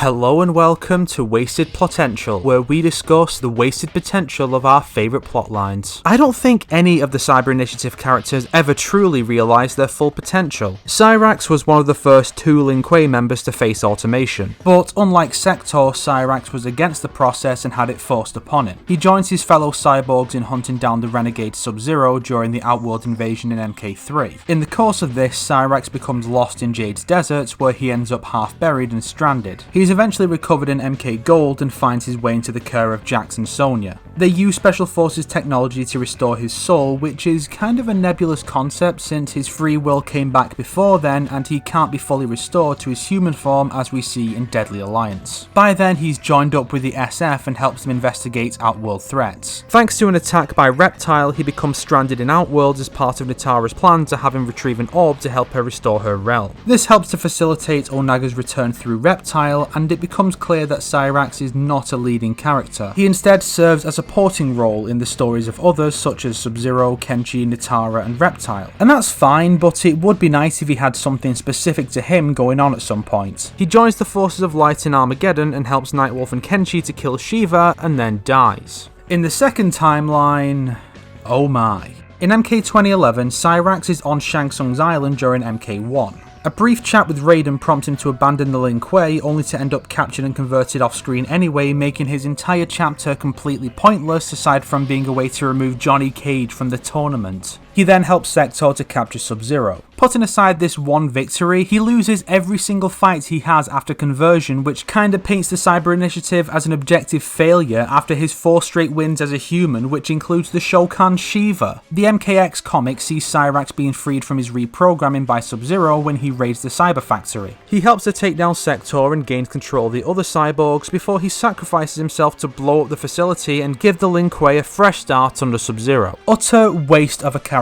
Hello and welcome to Wasted Plotential, where we discuss the wasted potential of our favourite plotlines. I don't think any of the Cyber Initiative characters ever truly realised their full potential. Cyrax was one of the first two Lin Kuei members to face automation, but unlike Sector, Cyrax was against the process and had it forced upon him. He joins his fellow cyborgs in hunting down the renegade Sub-Zero during the Outworld invasion in MK3. In the course of this, Cyrax becomes lost in Jade's desert, where he ends up half buried and stranded. He's eventually recovered in MK Gold and finds his way into the care of Jax and Sonya. They use Special Forces technology to restore his soul, which is kind of a nebulous concept since his free will came back before then and he can't be fully restored to his human form as we see in Deadly Alliance. By then he's joined up with the SF and helps them investigate Outworld threats. Thanks to an attack by Reptile, he becomes stranded in Outworld as part of Natara's plan to have him retrieve an orb to help her restore her realm. This helps to facilitate Onaga's return through Reptile, and it becomes clear that Cyrax is not a leading character. He instead serves a supporting role in the stories of others such as Sub-Zero, Kenshi, Natara and Reptile. And that's fine, but it would be nice if he had something specific to him going on at some point. He joins the forces of Light in Armageddon and helps Nightwolf and Kenshi to kill Shiva and then dies. In the second timeline, oh my. In MK 2011, Cyrax is on Shang Tsung's island during MK1. A brief chat with Raiden prompts him to abandon the Lin Kuei, only to end up captured and converted off screen anyway, making his entire chapter completely pointless aside from being a way to remove Johnny Cage from the tournament. He then helps Sector to capture Sub-Zero. Putting aside this one victory, he loses every single fight he has after conversion, which kinda paints the Cyber Initiative as an objective failure after his 4 straight wins as a human, which includes the Shokan Shiva. The MKX comic sees Cyrax being freed from his reprogramming by Sub-Zero when he raids the Cyber Factory. He helps to take down Sector and gains control of the other cyborgs before he sacrifices himself to blow up the facility and give the Lin Kuei a fresh start under Sub-Zero. Utter waste of a character.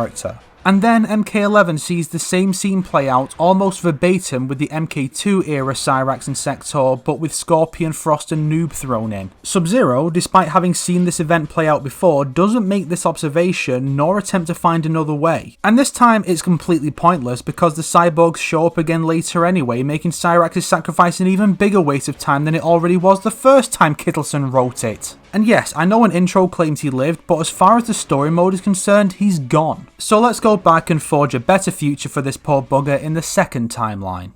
And then MK11 sees the same scene play out almost verbatim with the MK2 era Cyrax and Sector, but with Scorpion, Frost and Noob thrown in. Sub-Zero, despite having seen this event play out before, doesn't make this observation nor attempt to find another way. And this time it's completely pointless because the cyborgs show up again later anyway, making Cyrax's sacrifice an even bigger waste of time than it already was the first time Kittlesen wrote it. And yes, I know an intro claims he lived, but as far as the story mode is concerned, he's gone. So let's go back and forge a better future for this poor bugger in the second timeline.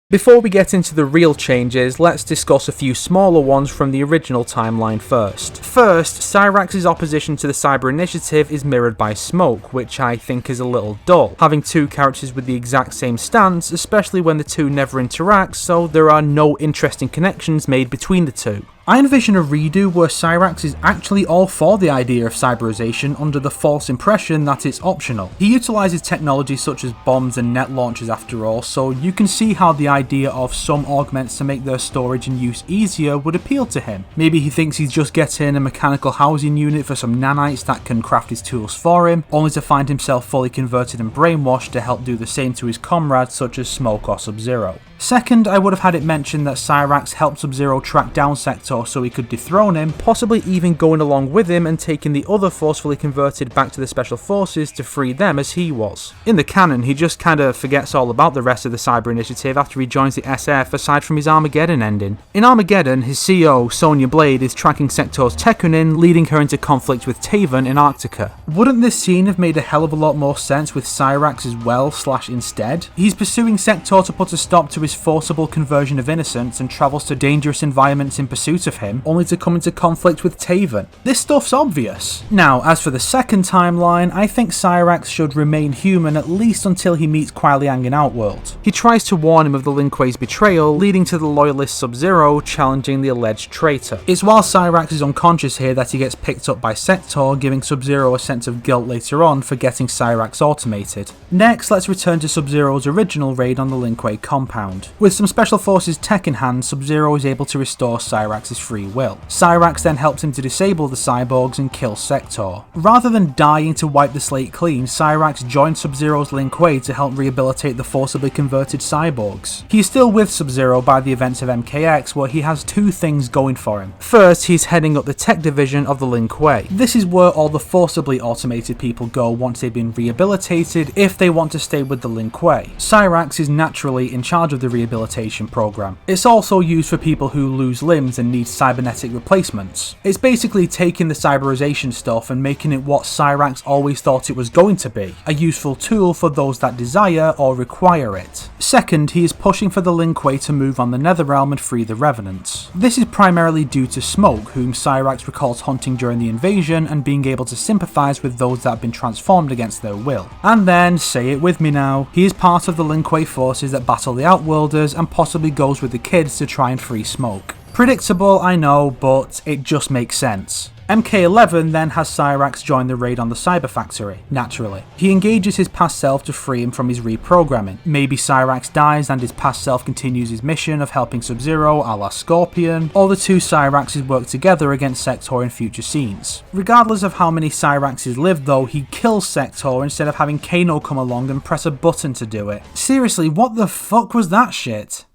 Before we get into the real changes, let's discuss a few smaller ones from the original timeline first. First, Cyrax's opposition to the Cyber Initiative is mirrored by Smoke, which I think is a little dull. Having two characters with the exact same stance, especially when the two never interact, so there are no interesting connections made between the two. I envision a redo where Cyrax is actually all for the idea of cyberization under the false impression that it's optional. He utilises technology such as bombs and net launchers after all, so you can see how the idea of some augments to make their storage and use easier would appeal to him. Maybe he thinks he's just getting a mechanical housing unit for some nanites that can craft his tools for him, only to find himself fully converted and brainwashed to help do the same to his comrades such as Smoke or Sub-Zero. Second, I would have had it mentioned that Cyrax helped Sub-Zero track down Sector so he could dethrone him, possibly even going along with him and taking the other forcefully converted back to the Special Forces to free them as he was. In the canon, he just kinda forgets all about the rest of the Cyber Initiative after he joins the SF aside from his Armageddon ending. In Armageddon, his CO, Sonya Blade, is tracking Sector's Tekkunin, leading her into conflict with Taven in Arctica. Wouldn't this scene have made a hell of a lot more sense with Cyrax as well / instead? He's pursuing Sector to put a stop to his forcible conversion of innocents and travels to dangerous environments in pursuit of him, only to come into conflict with Taven. This stuff's obvious. Now, as for the second timeline, I think Cyrax should remain human at least until he meets Kuai Liang in Outworld. He tries to warn him of the Lin Kuei's betrayal, leading to the loyalist Sub-Zero challenging the alleged traitor. It's while Cyrax is unconscious here that he gets picked up by Sector, giving Sub-Zero a sense of guilt later on for getting Cyrax automated. Next, let's return to Sub-Zero's original raid on the Lin Kuei compound. With some Special Forces tech in hand, Sub-Zero is able to restore Cyrax's free will. Cyrax then helps him to disable the cyborgs and kill Sector. Rather than dying to wipe the slate clean, Cyrax joins Sub-Zero's Lin Kuei to help rehabilitate the forcibly converted cyborgs. He is still with Sub-Zero by the events of MKX, where he has two things going for him. First, he's heading up the tech division of the Lin Kuei. This is where all the forcibly automated people go once they've been rehabilitated if they want to stay with the Lin Kuei. Cyrax is naturally in charge of the rehabilitation program. It's also used for people who lose limbs and need cybernetic replacements. It's basically taking the cyberization stuff and making it what Cyrax always thought it was going to be, a useful tool for those that desire or require it. Second, he is pushing for the Lin Kuei to move on the Netherrealm and free the Revenants. This is primarily due to Smoke, whom Cyrax recalls hunting during the invasion and being able to sympathise with those that have been transformed against their will. And then, say it with me now, he is part of the Lin Kuei forces that battle the Outworlders and possibly goes with the kids to try and free Smoke. Predictable, I know, but it just makes sense. MK11 then has Cyrax join the raid on the Cyber Factory, naturally. He engages his past self to free him from his reprogramming. Maybe Cyrax dies and his past self continues his mission of helping Sub-Zero a la Scorpion, or the two Cyraxes work together against Sector in future scenes. Regardless of how many Cyraxes live though, he kills Sector instead of having Kano come along and press a button to do it. Seriously, what the fuck was that shit?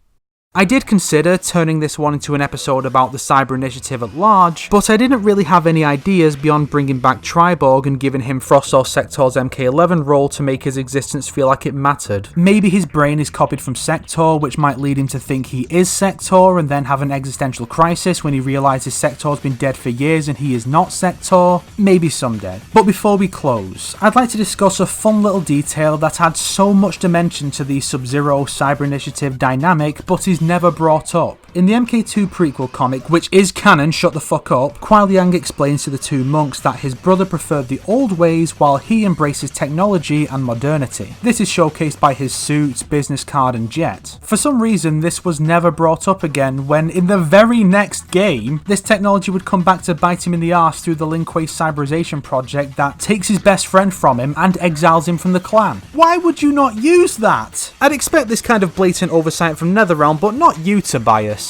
I did consider turning this one into an episode about the Cyber Initiative at large, but I didn't really have any ideas beyond bringing back Triborg and giving him Frostor Sector's MK11 role to make his existence feel like it mattered. Maybe his brain is copied from Sector, which might lead him to think he is Sector and then have an existential crisis when he realises Sector's been dead for years and he is not Sector. Maybe someday. But before we close, I'd like to discuss a fun little detail that adds so much dimension to the Sub-Zero Cyber Initiative dynamic, but is never brought up. In the MK2 prequel comic, which is canon, shut the fuck up, Kuai Liang explains to the two monks that his brother preferred the old ways while he embraces technology and modernity. This is showcased by his suit, business card and jet. For some reason this was never brought up again when in the very next game, this technology would come back to bite him in the arse through the Lin Kuei cyberization project that takes his best friend from him and exiles him from the clan. Why would you not use that? I'd expect this kind of blatant oversight from Netherrealm, but not you, Tobias.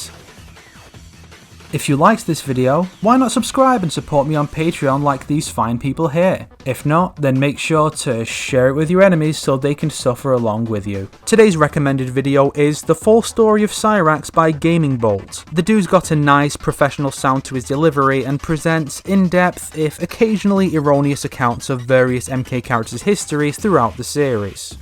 If you liked this video, why not subscribe and support me on Patreon like these fine people here? If not, then make sure to share it with your enemies so they can suffer along with you. Today's recommended video is The Full Story of Cyrax by Gaming Bolt. The dude's got a nice professional sound to his delivery and presents in-depth, if occasionally erroneous accounts of various MK characters' histories throughout the series.